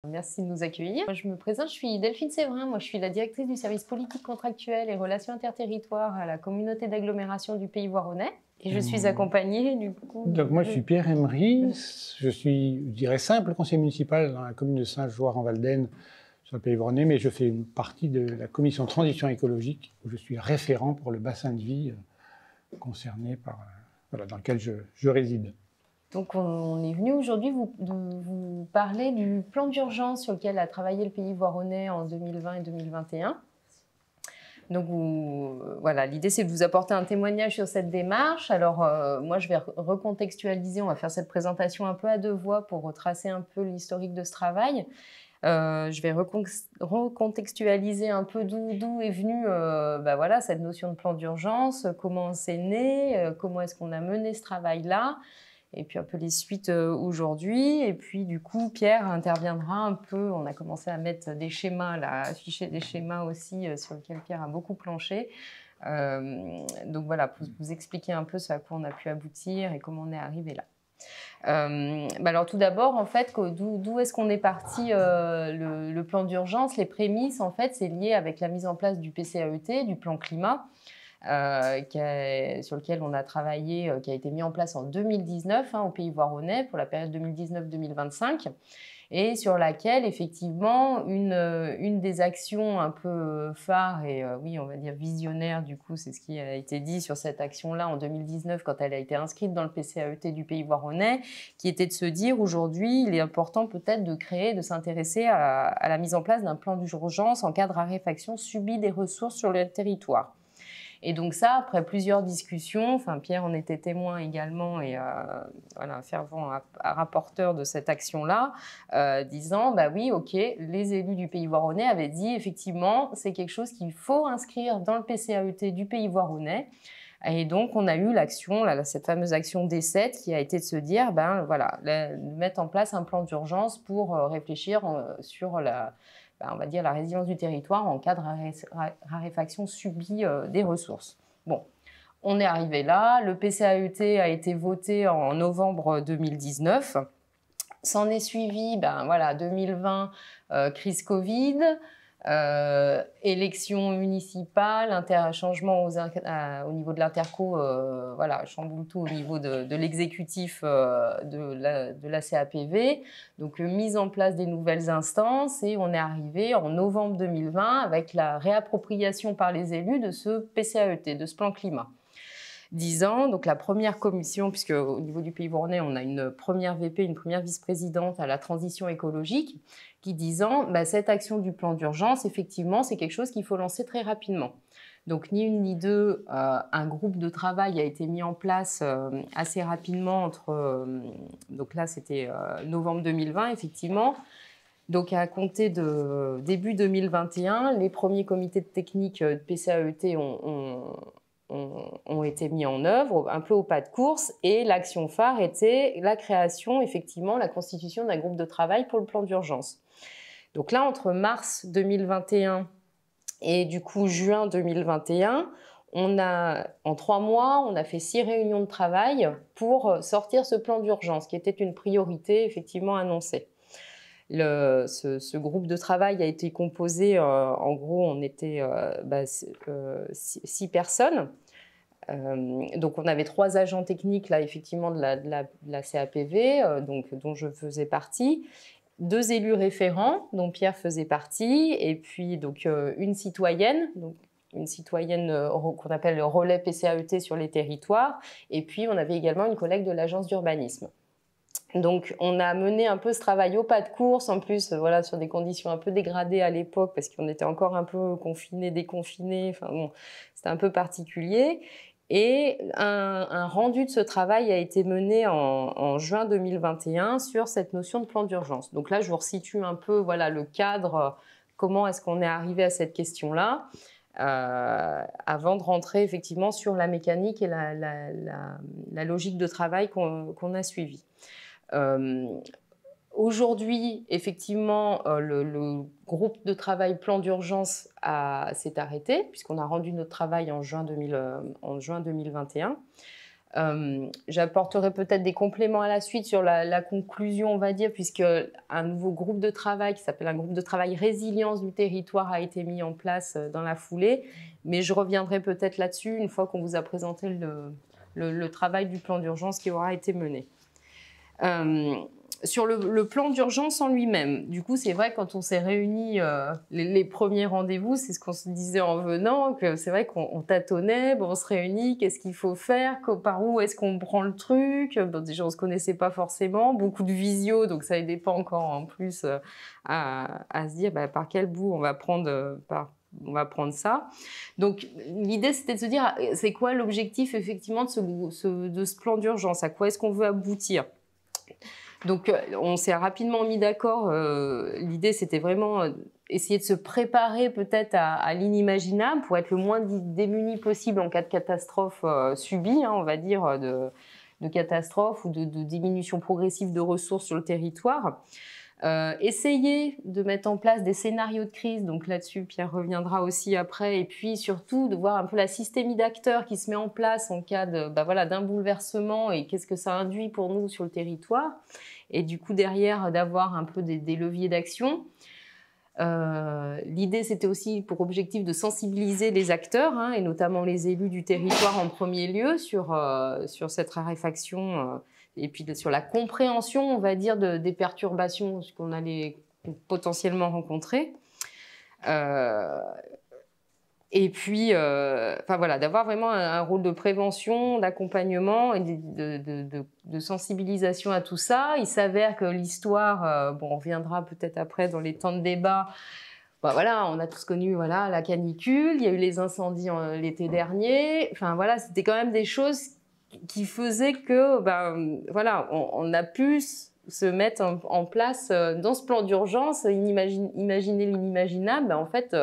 Merci de nous accueillir. Moi, je me présente, je suis Delphine Séverin. Moi, je suis la directrice du service politique contractuelle et relations interterritoires à la communauté d'agglomération du Pays Voironnais. Et je suis accompagnée du coup... Donc moi, je suis Pierre Emery. Je suis, je dirais, simple conseiller municipal dans la commune de Saint-Joire-en-Valdaine, sur le Pays Voironnais, mais je fais une partie de la commission transition écologique, où je suis référent pour le bassin de vie concerné par, voilà, dans lequel je réside. Donc, on est venu aujourd'hui vous parler du plan d'urgence sur lequel a travaillé le Pays Voironnais en 2020 et 2021. Donc, voilà, l'idée, c'est de vous apporter un témoignage sur cette démarche. Alors, moi, je vais recontextualiser, on va faire cette présentation un peu à deux voix pour retracer un peu l'historique de ce travail. Je vais recontextualiser un peu d'où est venue voilà, cette notion de plan d'urgence, comment c'est né, comment est-ce qu'on a mené ce travail-là, et puis un peu les suites aujourd'hui. Et puis du coup, Pierre interviendra un peu. On a commencé à mettre des schémas, là, afficher des schémas aussi sur lesquels Pierre a beaucoup planché. Donc voilà, pour vous expliquer un peu ce à quoi on a pu aboutir et comment on est arrivé là. Alors tout d'abord, en fait, d'où est-ce qu'on est parti le plan d'urgence? Les prémices, en fait, c'est lié avec la mise en place du PCAET, du plan climat, sur lequel on a travaillé, qui a été mis en place en 2019 au Pays Voironnais pour la période 2019-2025, et sur laquelle, effectivement, une des actions un peu phares et, oui, on va dire visionnaire, du coup, c'est ce qui a été dit sur cette action-là en 2019, quand elle a été inscrite dans le PCAET du Pays Voironnais, qui était de se dire, aujourd'hui, il est important peut-être de créer, de s'intéresser à la mise en place d'un plan d'urgence en cas de raréfaction subie des ressources sur le territoire. Et donc ça, après plusieurs discussions, enfin Pierre en était témoin également et voilà, un fervent rapporteur de cette action-là, disant bah oui, ok, les élus du Pays Voironnais avaient dit effectivement c'est quelque chose qu'il faut inscrire dans le PCAET du Pays Voironnais. Et donc on a eu l'action, cette fameuse action D7 qui a été de se dire ben voilà, mettre en place un plan d'urgence pour réfléchir sur on va dire la résilience du territoire en cas de raréfaction subie des ressources. Bon, on est arrivé là, le PCAET a été voté en novembre 2019, s'en est suivi, voilà, 2020, crise Covid, élections municipales, changement au niveau de l'interco, voilà, chamboule tout au niveau de l'exécutif de la CAPV, donc mise en place des nouvelles instances, et on est arrivé en novembre 2020 avec la réappropriation par les élus de ce PCAET, de ce plan climat. 10 ans, donc la première commission, puisque au niveau du Pays Voironnais, on a une première VP, une première vice-présidente à la transition écologique, qui disant cette action du plan d'urgence, effectivement, c'est quelque chose qu'il faut lancer très rapidement. Donc ni une ni deux, un groupe de travail a été mis en place assez rapidement donc là c'était novembre 2020, effectivement. Donc à compter de début 2021, les premiers comités de technique de PCAET ont été mis en œuvre, un peu au pas de course, et l'action phare était la création, effectivement, la constitution d'un groupe de travail pour le plan d'urgence. Donc là, entre mars 2021 et du coup juin 2021, en 3 mois, on a fait 6 réunions de travail pour sortir ce plan d'urgence, qui était une priorité effectivement annoncée. Ce groupe de travail a été composé, en gros, on était 6 personnes. Donc on avait 3 agents techniques là effectivement de la CAPV, dont je faisais partie, 2 élus référents dont Pierre faisait partie, et puis donc une citoyenne qu'on appelle le relais PCAET sur les territoires, et puis on avait également une collègue de l'agence d'urbanisme. Donc, on a mené un peu ce travail au pas de course, en plus, voilà, sur des conditions un peu dégradées à l'époque, parce qu'on était encore un peu confinés, déconfinés, enfin bon, c'était un peu particulier. Et un rendu de ce travail a été mené en juin 2021 sur cette notion de plan d'urgence. Donc là, je vous resitue un peu, voilà, le cadre, comment est-ce qu'on est arrivé à cette question-là, avant de rentrer effectivement sur la mécanique et la logique de travail qu'on a suivie. Aujourd'hui, effectivement, le groupe de travail plan d'urgence s'est arrêté, puisqu'on a rendu notre travail en juin 2021. J'apporterai peut-être des compléments à la suite sur la conclusion, on va dire, puisque un nouveau groupe de travail qui s'appelle un groupe de travail résilience du territoire a été mis en place dans la foulée. Mais je reviendrai peut-être là-dessus une fois qu'on vous a présenté le travail du plan d'urgence qui aura été mené. Sur le plan d'urgence en lui-même, du coup, c'est vrai que quand on s'est réunis, les premiers rendez-vous, c'est ce qu'on se disait en venant, que c'est vrai qu'on tâtonnait, bon, on se réunit, qu'est-ce qu'il faut faire, par où est-ce qu'on prend le truc, bon, déjà on se connaissait pas forcément, beaucoup de visio, donc ça aidait pas encore en plus à se dire par quel bout on va prendre ça. Donc, l'idée, c'était de se dire, c'est quoi l'objectif, effectivement, de ce plan d'urgence? À quoi est-ce qu'on veut aboutir? Donc, on s'est rapidement mis d'accord. L'idée, c'était vraiment essayer de se préparer peut-être à l'inimaginable pour être le moins démuni possible en cas de catastrophe subie, hein, on va dire, de catastrophe ou de diminution progressive de ressources sur le territoire. Essayer de mettre en place des scénarios de crise, donc là-dessus Pierre reviendra aussi après, et puis surtout de voir un peu la systémie d'acteurs qui se met en place en cas d'un bouleversement et qu'est-ce que ça induit pour nous sur le territoire, et du coup derrière d'avoir un peu des leviers d'action. L'idée c'était aussi pour objectif de sensibiliser les acteurs, hein, et notamment les élus du territoire en premier lieu sur cette raréfaction et puis sur la compréhension, on va dire, des perturbations qu'on allait potentiellement rencontrer. Et puis, voilà, d'avoir vraiment un rôle de prévention, d'accompagnement et de sensibilisation à tout ça. Il s'avère que l'histoire, on reviendra peut-être après dans les temps de débat, voilà, on a tous connu la canicule, il y a eu les incendies l'été dernier. Enfin voilà, c'était quand même des choses qui faisait que, on a pu se mettre en place dans ce plan d'urgence, imaginer l'inimaginable. En fait,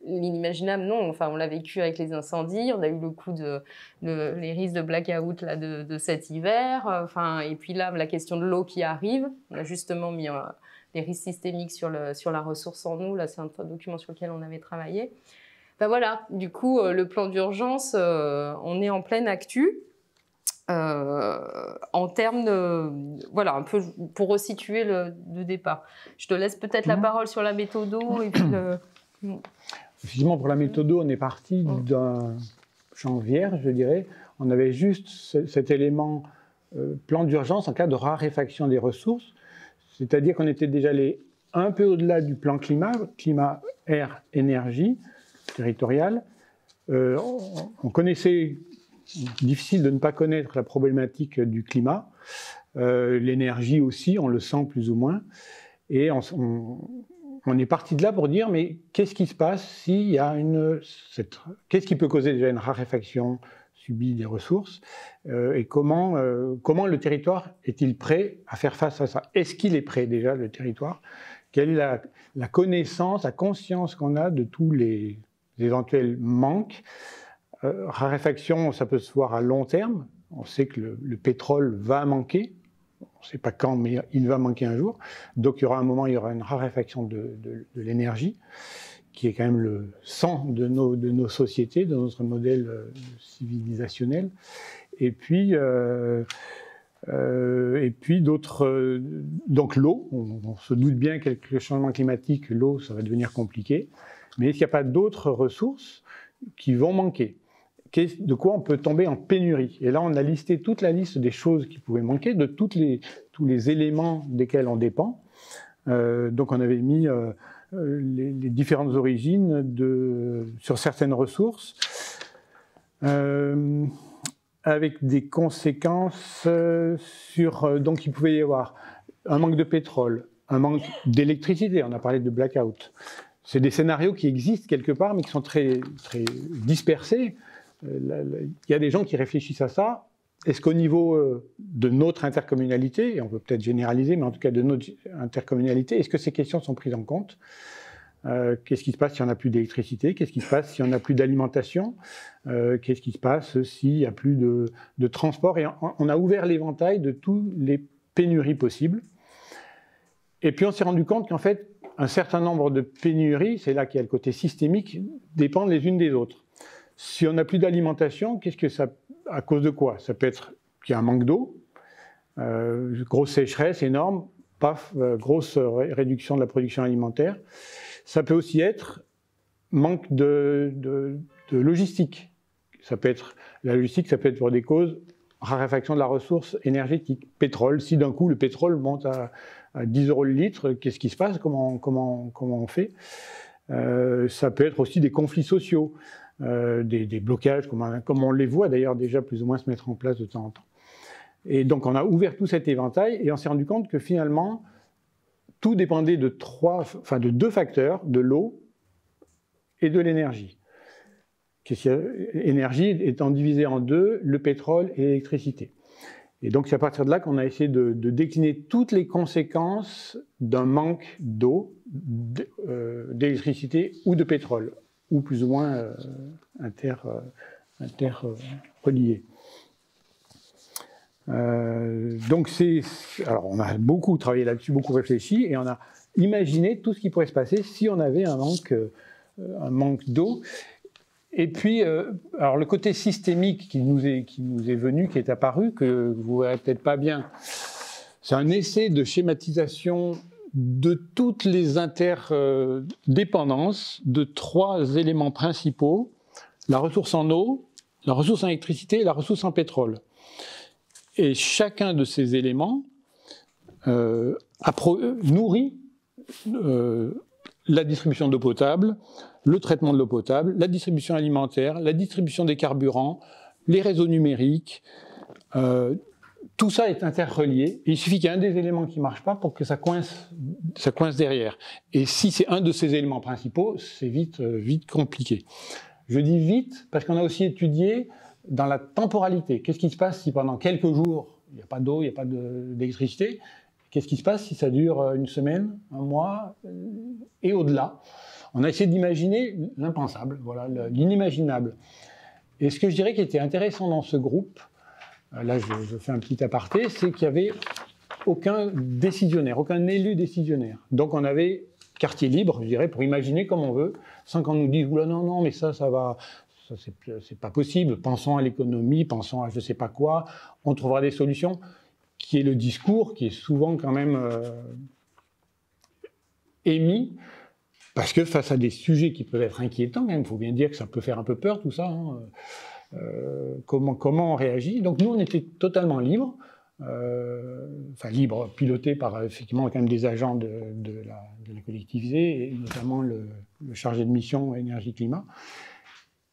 l'inimaginable, non. Enfin, on l'a vécu avec les incendies, on a eu le coup les risques de blackout là, de cet hiver. Et puis là, la question de l'eau qui arrive. On a justement mis les risques systémiques sur la ressource en eau. Là, c'est un document sur lequel on avait travaillé. Voilà, du coup, le plan d'urgence, on est en pleine actu. En termes de... un peu pour resituer le départ. Je te laisse peut-être la parole sur la méthodo et puis Effectivement, pour la méthodo, on est parti d'un champ vierge, je dirais. On avait juste cet élément plan d'urgence en cas de raréfaction des ressources, c'est-à-dire qu'on était déjà allé un peu au-delà du plan climat, air, énergie territoriale. On connaissait... Difficile de ne pas connaître la problématique du climat, l'énergie aussi, on le sent plus ou moins, et on est parti de là pour dire mais qu'est-ce qui se passe s'il y a qu'est-ce qui peut causer déjà une raréfaction subie des ressources et comment le territoire est-il prêt à faire face à ça? Est-ce qu'il est prêt déjà, le territoire? Quelle est la connaissance, la conscience qu'on a de tous les éventuels manques? Raréfaction, ça peut se voir à long terme. On sait que le pétrole va manquer. On ne sait pas quand, mais il va manquer un jour. Donc, il y aura un moment, il y aura une raréfaction de l'énergie, qui est quand même le sang de nos sociétés, de notre modèle civilisationnel. Et puis d'autres... donc, l'eau. On se doute bien qu'avec le changement climatique, l'eau, ça va devenir compliqué. Mais est-ce qu'il n'y a pas d'autres ressources qui vont manquer? De quoi on peut tomber en pénurie? Et là, on a listé toute la liste des choses qui pouvaient manquer, de tous les éléments desquels on dépend. Donc, on avait mis les différentes origines sur certaines ressources, avec des conséquences sur... donc, il pouvait y avoir un manque de pétrole, un manque d'électricité, on a parlé de blackout. C'est des scénarios qui existent quelque part, mais qui sont très, très dispersés. Il y a des gens qui réfléchissent à ça. Est-ce qu'au niveau de notre intercommunalité, et on peut peut-être généraliser, mais en tout cas de notre intercommunalité, est-ce que ces questions sont prises en compte? Qu'est-ce qui se passe si on n'a plus d'électricité? Qu'est-ce qui se passe si on n'a plus d'alimentation? Qu'est-ce qui se passe s'il n'y a plus de transport? Et on a ouvert l'éventail de tous les pénuries possibles. Et puis on s'est rendu compte qu'en fait, un certain nombre de pénuries, c'est là qu'il y a le côté systémique, dépendent les unes des autres. Si on n'a plus d'alimentation, qu'est-ce que ça, à cause de quoi? Ça peut être qu'il y a un manque d'eau, grosse sécheresse énorme, paf, grosse réduction de la production alimentaire. Ça peut aussi être manque de logistique. La logistique, ça peut être pour des causes raréfaction de la ressource énergétique. Pétrole, si d'un coup le pétrole monte à 10 € le litre, qu'est-ce qui se passe? Comment on fait? Ça peut être aussi des conflits sociaux, des blocages, comme on les voit d'ailleurs déjà plus ou moins se mettre en place de temps en temps. Et donc on a ouvert tout cet éventail et on s'est rendu compte que finalement, tout dépendait de deux facteurs, de l'eau et de l'énergie. L'énergie étant divisée en deux, le pétrole et l'électricité. Et donc c'est à partir de là qu'on a essayé de décliner toutes les conséquences d'un manque d'eau, d'électricité ou de pétrole, ou plus ou moins interreliés. Donc alors on a beaucoup travaillé là-dessus, beaucoup réfléchi, et on a imaginé tout ce qui pourrait se passer si on avait un manque d'eau. Et puis, alors le côté systémique qui nous est venu, qui est apparu, que vous verrez peut-être pas bien, c'est un essai de schématisation de toutes les interdépendances de trois éléments principaux: la ressource en eau, la ressource en électricité et la ressource en pétrole. Et chacun de ces éléments nourrit la distribution d'eau potable, le traitement de l'eau potable, la distribution alimentaire, la distribution des carburants, les réseaux numériques. Tout ça est interrelié. Et il suffit qu'il y ait un des éléments qui ne marche pas pour que ça coince derrière. Et si c'est un de ces éléments principaux, c'est vite compliqué. Je dis vite parce qu'on a aussi étudié dans la temporalité. Qu'est-ce qui se passe si pendant quelques jours, il n'y a pas d'eau, il n'y a pas d'électricité? Qu'est-ce qui se passe si ça dure une semaine, un mois et au-delà? On a essayé d'imaginer l'impensable, voilà, l'inimaginable. Et ce que je dirais qui était intéressant dans ce groupe, là je fais un petit aparté, c'est qu'il n'y avait aucun décisionnaire, aucun élu décisionnaire. Donc on avait quartier libre, je dirais, pour imaginer comme on veut, sans qu'on nous dise « Oula, non, mais ça va, ça c'est pas possible, pensons à l'économie, pensons à je ne sais pas quoi, on trouvera des solutions », qui est le discours qui est souvent quand même émis, parce que face à des sujets qui peuvent être inquiétants, il faut bien dire que ça peut faire un peu peur tout ça, hein. Comment on réagit. Donc nous on était totalement libres, libre, piloté par effectivement quand même des agents de la collectivité, et notamment le chargé de mission énergie-climat.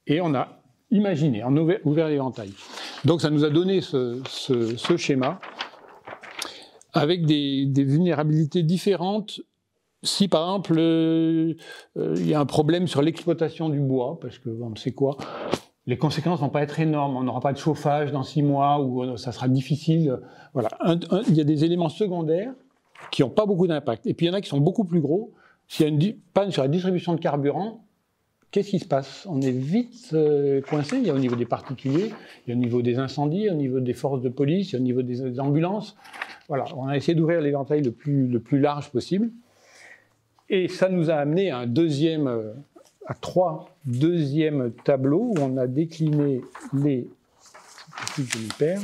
Et on a imaginé, on a ouvert l'éventail. Donc ça nous a donné ce schéma avec des vulnérabilités différentes. Si par exemple il y a un problème sur l'exploitation du bois, parce que on sait quoi, les conséquences ne vont pas être énormes, on n'aura pas de chauffage dans 6 mois, ou ça sera difficile. Voilà. Il y a des éléments secondaires qui n'ont pas beaucoup d'impact. Et puis il y en a qui sont beaucoup plus gros. S'il y a une panne sur la distribution de carburant, qu'est-ce qui se passe? On est vite coincé. Il y a au niveau des particuliers, il y a au niveau des incendies, au niveau des forces de police, il y a au niveau des ambulances. Voilà, on a essayé d'ouvrir l'éventail le plus large possible. Et ça nous a amené à trois deuxièmes tableaux où on a décliné les... Je m'y perds.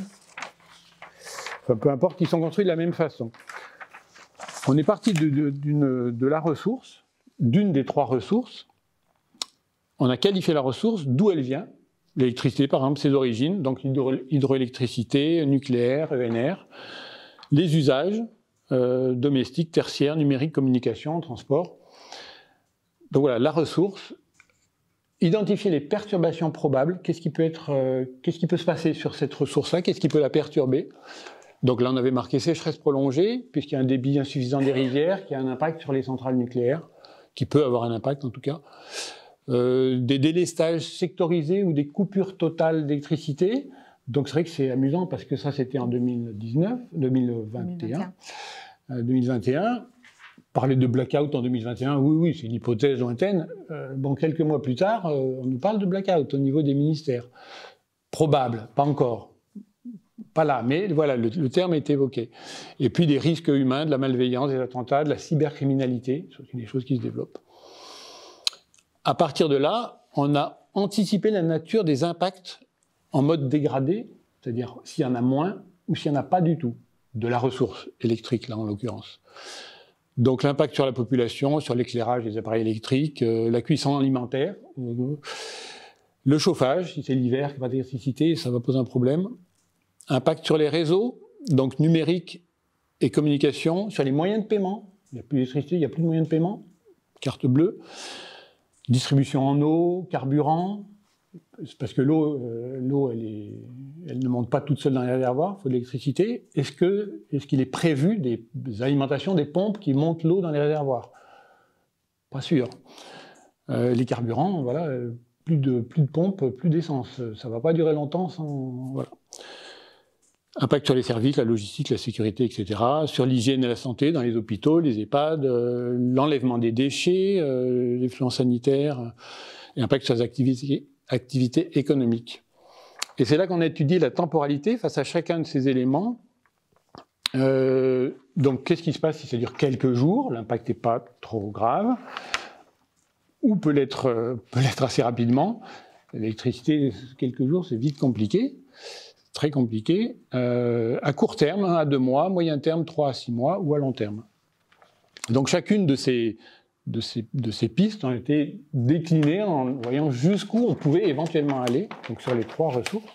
Enfin, peu importe, ils sont construits de la même façon. On est parti de la ressource, d'une des trois ressources. On a qualifié la ressource, d'où elle vient. L'électricité, par exemple, ses origines, donc hydroélectricité, nucléaire, ENR. Les usages, domestiques, tertiaires, numériques, communication, transport. Donc voilà, la ressource. Identifier les perturbations probables. Qu'est-ce qui peut se passer sur cette ressource-là? Qu'est-ce qui peut la perturber? Donc là, on avait marqué sécheresse prolongée, puisqu'il y a un débit insuffisant des rivières, qui a un impact sur les centrales nucléaires, qui peut avoir un impact en tout cas. Des délestages sectorisés ou des coupures totales d'électricité. Donc c'est vrai que c'est amusant parce que ça c'était en 2021. Parler de blackout en 2021, oui, c'est une hypothèse lointaine. Bon, quelques mois plus tard, on nous parle de blackout au niveau des ministères. Probable, pas encore. Pas là, mais voilà, le terme est évoqué. Et puis des risques humains, de la malveillance, des attentats, de la cybercriminalité, c'est des choses qui se développent. À partir de là, on a anticipé la nature des impacts en mode dégradé c'est-à-dire s'il y en a moins ou s'il n'y en a pas du tout, de la ressource électrique, là en l'occurrence. Donc l'impact sur la population, sur l'éclairage des appareils électriques, la cuisson alimentaire, le chauffage, si c'est l'hiver, qu'il n'y a pas d'électricité, ça va poser un problème. Impact sur les réseaux, donc numérique et communication, sur les moyens de paiement. Il n'y a plus d'électricité, il n'y a plus de moyens de paiement. Carte bleue. Distribution en eau, carburant. C'est parce que l'eau, elle ne monte pas toute seule dans les réservoirs, il faut de l'électricité. Est-ce qu'il est prévu des alimentations, des pompes qui montent l'eau dans les réservoirs? Pas sûr. Les carburants, voilà, plus de pompes, plus d'essence. Ça ne va pas durer longtemps sans... Voilà. Impact sur les services, la logistique, la sécurité, etc. Sur l'hygiène et la santé dans les hôpitaux, les EHPAD, l'enlèvement des déchets, les flux sanitaires, et impact sur les activités économiques. Et c'est là qu'on a étudié la temporalité face à chacun de ces éléments. Donc, qu'est-ce qui se passe si ça dure quelques jours? L'impact n'est pas trop grave. Ou peut l'être assez rapidement. L'électricité, quelques jours, c'est vite compliqué. Très compliqué, à court terme, 1 à 2 mois, moyen terme, 3 à 6 mois, ou à long terme. Donc chacune de ces pistes ont été déclinées en voyant jusqu'où on pouvait éventuellement aller, donc sur les 3 ressources.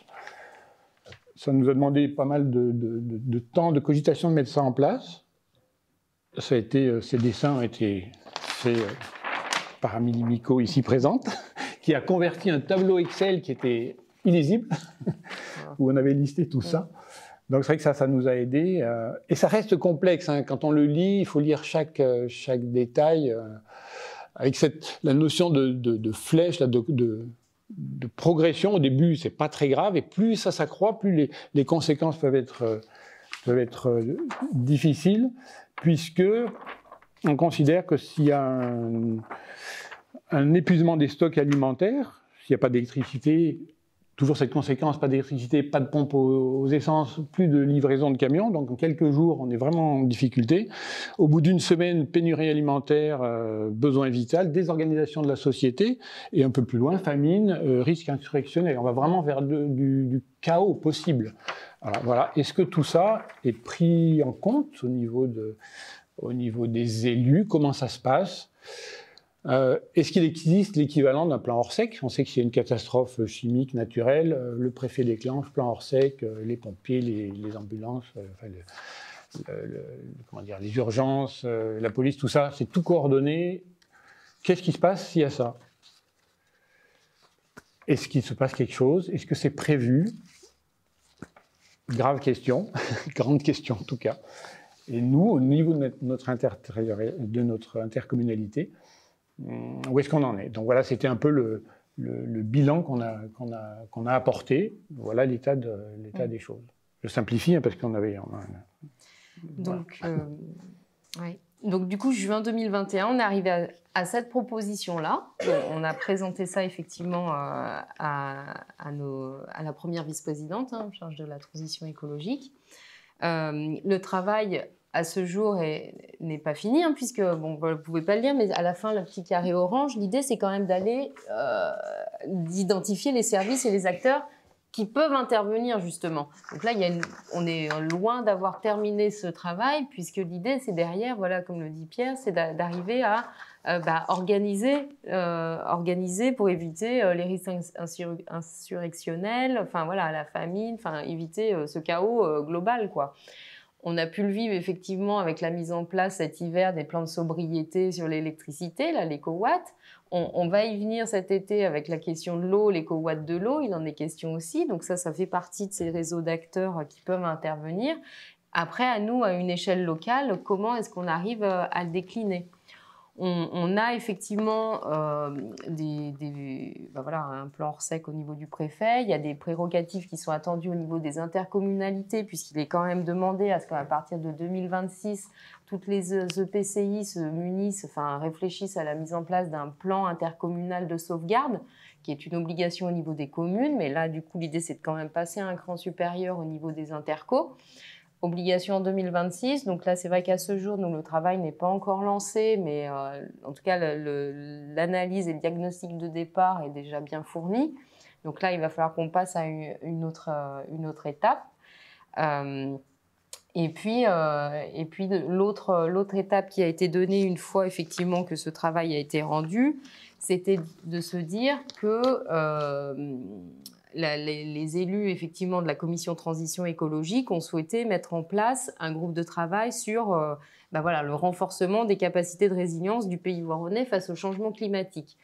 Ça nous a demandé pas mal de temps de cogitation de mettre ça en place. Ça a été, ces dessins ont été faits par Amélie Micot, ici présente, qui a converti un tableau Excel qui était illisible, où on avait listé tout ça. Donc c'est vrai que ça nous a aidés. Et ça reste complexe, hein. Quand on le lit, il faut lire chaque détail. Avec la notion de flèche, là, de progression, au début, c'est pas très grave. Et plus ça s'accroît, plus les conséquences peuvent être difficiles, puisque on considère que s'il y a un épuisement des stocks alimentaires, s'il n'y a pas d'électricité, toujours cette conséquence, pas d'électricité, pas de pompe aux essences, plus de livraison de camions. Donc en quelques jours, on est vraiment en difficulté. Au bout d'une semaine, pénurie alimentaire, besoin vital, désorganisation de la société, et un peu plus loin, famine, risque insurrectionnel. On va vraiment vers du chaos possible. Alors, voilà. Est-ce que tout ça est pris en compte au niveau des élus? Comment ça se passe? Est-ce qu'il existe l'équivalent d'un plan Orsec? On sait que s'il y a une catastrophe chimique naturelle, le préfet déclenche plan Orsec, les pompiers, les ambulances, comment dire, les urgences, la police, tout ça, c'est tout coordonné. Qu'est-ce qui se passe s'il y a ça? Est-ce qu'il se passe quelque chose? Est-ce que c'est prévu? Grave question, grande question en tout cas. Et nous, au niveau de notre intercommunalité, où est-ce qu'on en est? Donc voilà, c'était un peu le bilan qu'on a apporté. Voilà l'état des choses. Je simplifie, hein, parce qu'on avait... Donc, ouais. Donc du coup, juin 2021, on est arrivé à cette proposition-là. On a présenté ça effectivement à la première vice-présidente, hein, en charge de la transition écologique. Le travail à ce jour n'est pas fini, hein, puisque, bon, vous ne pouvez pas le lire, mais à la fin, le petit carré orange, l'idée, c'est quand même d'identifier les services et les acteurs qui peuvent intervenir, justement. Donc là, on est loin d'avoir terminé ce travail, puisque l'idée, c'est derrière, voilà, comme le dit Pierre, c'est d'arriver à organiser pour éviter les risques insurrectionnels, enfin voilà, la famine, enfin éviter ce chaos global, quoi. On a pu le vivre effectivement avec la mise en place cet hiver des plans de sobriété sur l'électricité, l'éco-watt. On va y venir cet été avec la question de l'eau, l'éco-watt de l'eau, il en est question aussi. Donc ça fait partie de ces réseaux d'acteurs qui peuvent intervenir. Après, à nous, à une échelle locale, comment est-ce qu'on arrive à le décliner ? On a effectivement voilà, un plan Orsec au niveau du préfet. Il y a des prérogatives qui sont attendues au niveau des intercommunalités, puisqu'il est quand même demandé à ce qu'à partir de 2026, toutes les EPCI se munissent, enfin réfléchissent à la mise en place d'un plan intercommunal de sauvegarde, qui est une obligation au niveau des communes. Mais là, du coup, l'idée, c'est de quand même passer à un cran supérieur au niveau des intercos. obligation en 2026. Donc là, c'est vrai qu'à ce jour, nous, le travail n'est pas encore lancé, mais en tout cas, l'analyse et le diagnostic de départ est déjà bien fourni. Donc là, il va falloir qu'on passe à une autre étape. Et puis l'autre étape qui a été donnée une fois effectivement que ce travail a été rendu, c'était de se dire que les élus effectivement de la commission transition écologique ont souhaité mettre en place un groupe de travail sur le renforcement des capacités de résilience du pays voironnais face au changement climatique,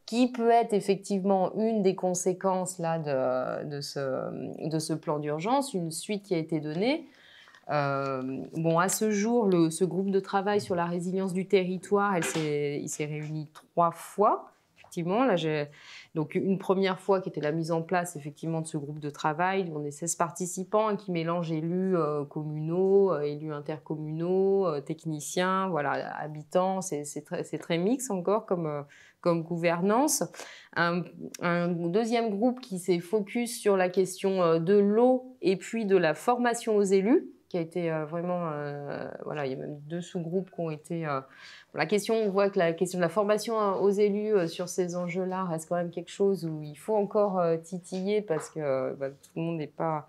qui peut être effectivement une des conséquences là, de ce plan d'urgence, une suite qui a été donnée. À ce jour, ce groupe de travail sur la résilience du territoire, il s'est réuni 3 fois. Effectivement, là, donc une première fois qui était la mise en place effectivement de ce groupe de travail. On est 16 participants qui mélangent élus communaux, élus intercommunaux, techniciens, voilà, habitants. C'est très mix encore comme gouvernance. Un deuxième groupe qui s'est focus sur la question de l'eau et puis de la formation aux élus, qui a été vraiment... il y a même 2 sous-groupes qui ont été... on voit que la question de la formation aux élus sur ces enjeux-là reste quand même quelque chose où il faut encore titiller parce que tout le monde n'est pas...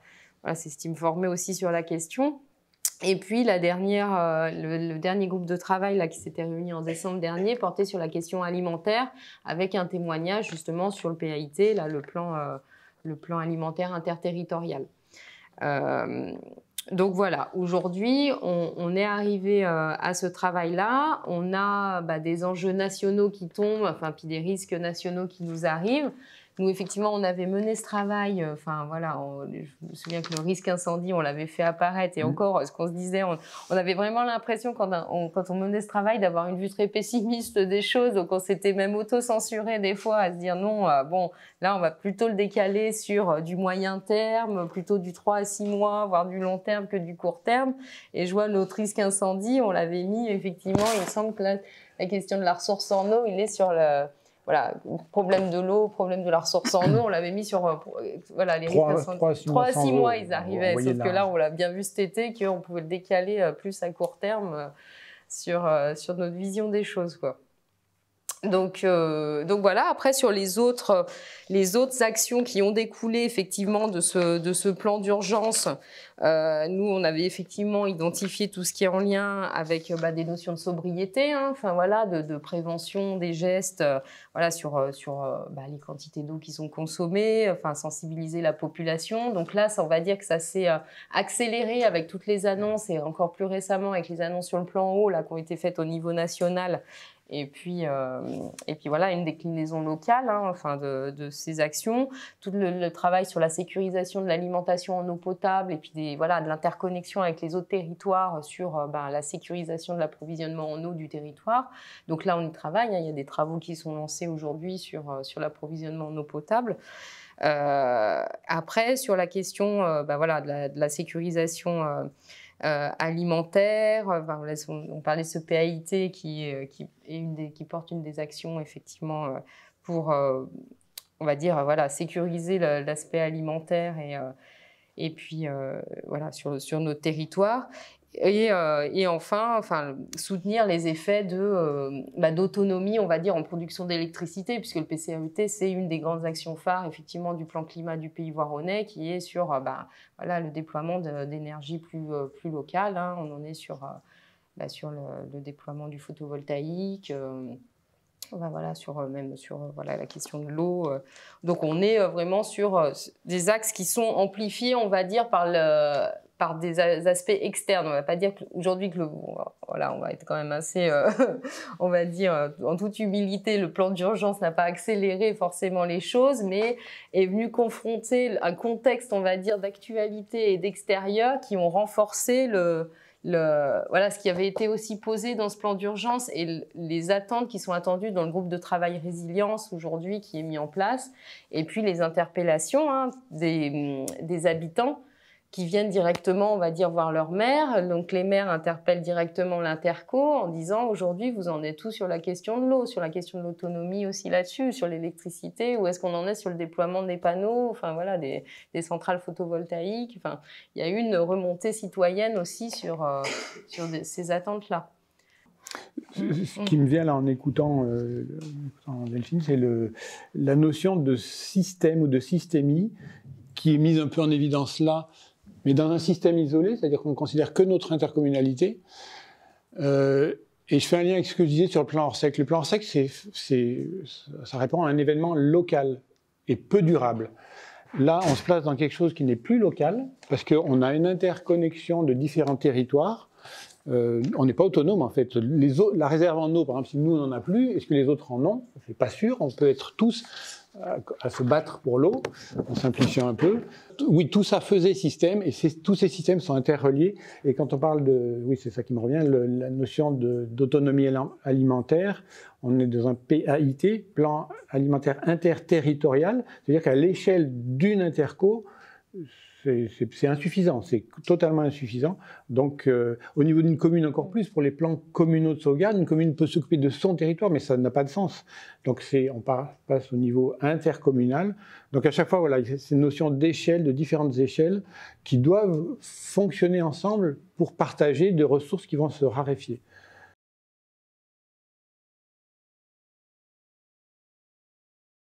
s'estime formé aussi sur la question. Et puis le dernier groupe de travail là, qui s'était réuni en décembre dernier portait sur la question alimentaire avec un témoignage justement sur le PAIT, là, le plan alimentaire interterritorial. Donc voilà, aujourd'hui, on est arrivé à ce travail-là. On a des enjeux nationaux qui tombent, puis des risques nationaux qui nous arrivent. Nous, effectivement, on avait mené ce travail. Je me souviens que le risque incendie, on l'avait fait apparaître. Et encore, ce qu'on se disait, on avait vraiment l'impression, quand on menait ce travail, d'avoir une vue très pessimiste des choses. Donc, on s'était même auto-censuré des fois à se dire non, là, on va plutôt le décaler sur du moyen terme, plutôt du 3 à 6 mois, voire du long terme que du court terme. Et je vois notre risque incendie, on l'avait mis, effectivement, il me semble que la question de la ressource en eau, il est sur le problème de l'eau, problème de la ressource en eau, on l'avait mis sur les 3 à 6 mois, ils arrivaient. Sauf que là, on l'a bien vu cet été, qu'on pouvait le décaler plus à court terme sur notre vision des choses, quoi. Donc voilà, après sur les autres actions qui ont découlé effectivement de ce plan d'urgence, nous on avait effectivement identifié tout ce qui est en lien avec des notions de sobriété, de prévention des gestes, sur les quantités d'eau qui sont consommées, sensibiliser la population. Donc là, on va dire que ça s'est accéléré avec toutes les annonces et encore plus récemment avec les annonces sur le plan eau là qui ont été faites au niveau national. Et puis voilà, une déclinaison locale de ces actions. Tout le travail sur la sécurisation de l'alimentation en eau potable et puis de l'interconnexion avec les autres territoires sur la sécurisation de l'approvisionnement en eau du territoire. Donc là, on y travaille. Il y a des travaux qui sont lancés aujourd'hui sur l'approvisionnement en eau potable. Après, sur la question de la sécurisation alimentaire, on parlait de ce PAIT qui porte une des actions effectivement pour sécuriser l'aspect alimentaire et puis sur notre territoire. Et enfin, soutenir les effets d'autonomie, on va dire, en production d'électricité, puisque le PCAET, c'est une des grandes actions phares, effectivement, du plan climat du pays voironnais, qui est sur le déploiement d'énergie plus locale. On en est sur le déploiement du photovoltaïque, sur la question de l'eau. Donc, on est vraiment sur des axes qui sont amplifiés, on va dire, par des aspects externes. On ne va pas dire aujourd'hui on va être quand même assez, on va dire, en toute humilité, le plan d'urgence n'a pas accéléré forcément les choses, mais est venu confronter un contexte, on va dire, d'actualité et d'extérieur qui ont renforcé ce qui avait été aussi posé dans ce plan d'urgence et les attentes qui sont attendues dans le groupe de travail résilience aujourd'hui qui est mis en place, et puis les interpellations des habitants qui viennent directement, on va dire, voir leur maire. Donc, les maires interpellent directement l'interco en disant, aujourd'hui, vous en êtes où sur la question de l'eau, sur la question de l'autonomie aussi là-dessus, sur l'électricité, où est-ce qu'on en est sur le déploiement des panneaux, enfin voilà, des centrales photovoltaïques. Enfin, il y a eu une remontée citoyenne aussi sur ces attentes-là. Ce qui me vient là en écoutant Delphine, c'est la notion de système ou de systémie qui est mise un peu en évidence là, mais dans un système isolé, c'est-à-dire qu'on ne considère que notre intercommunalité. Et je fais un lien avec ce que je disais sur le plan Orsec. Le plan Orsec, ça répond à un événement local et peu durable. Là, on se place dans quelque chose qui n'est plus local, parce qu'on a une interconnexion de différents territoires. On n'est pas autonome, en fait. La réserve en eau, par exemple, si nous, on n'en a plus, est-ce que les autres en ont? Je ne suis pas sûr. On peut être tous à se battre pour l'eau, en simplifiant un peu. Oui, tout ça faisait système, et tous ces systèmes sont interreliés. Et quand on parle de... Oui, c'est ça qui me revient, la notion d'autonomie alimentaire, on est dans un PAIT, plan alimentaire interterritorial, c'est-à-dire qu'à l'échelle d'une interco, c'est insuffisant, c'est totalement insuffisant. Donc, au niveau d'une commune encore plus, pour les plans communaux de sauvegarde, une commune peut s'occuper de son territoire, mais ça n'a pas de sens. Donc, on passe au niveau intercommunal. Donc, à chaque fois, voilà, c'est une notion d'échelle, de différentes échelles, qui doivent fonctionner ensemble pour partager des ressources qui vont se raréfier.